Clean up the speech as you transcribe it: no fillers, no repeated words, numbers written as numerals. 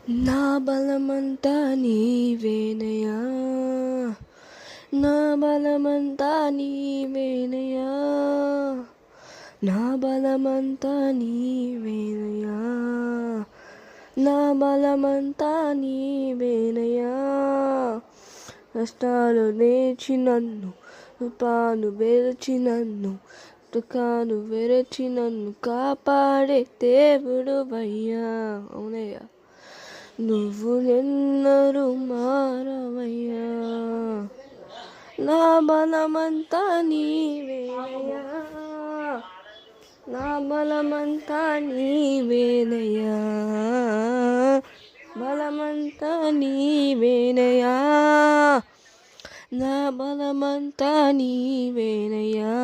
నా బలమంతా నీవేనయ్యా, నా బలమంతా నీవేనయ్యా, నా బలమంతా నీవేనయ్యా, నా బలమంతా నీవేనయ్యా. కష్టాలు నేర్చి నన్ను, పాను వెరచి నన్ను, తుకాను వెరచి నన్ను కాపాడే దేవుడు వయ్యా. అవునయ్యా, నువ్వు ఎన్నరూ మారవయ్యా. నా బలమంతా నీవేనయ్యా, నా బలమంతా నీవేనయ్యా, బలమంతా నీవేనయ్యా, నా బలమంతా నీవేనయ్యా.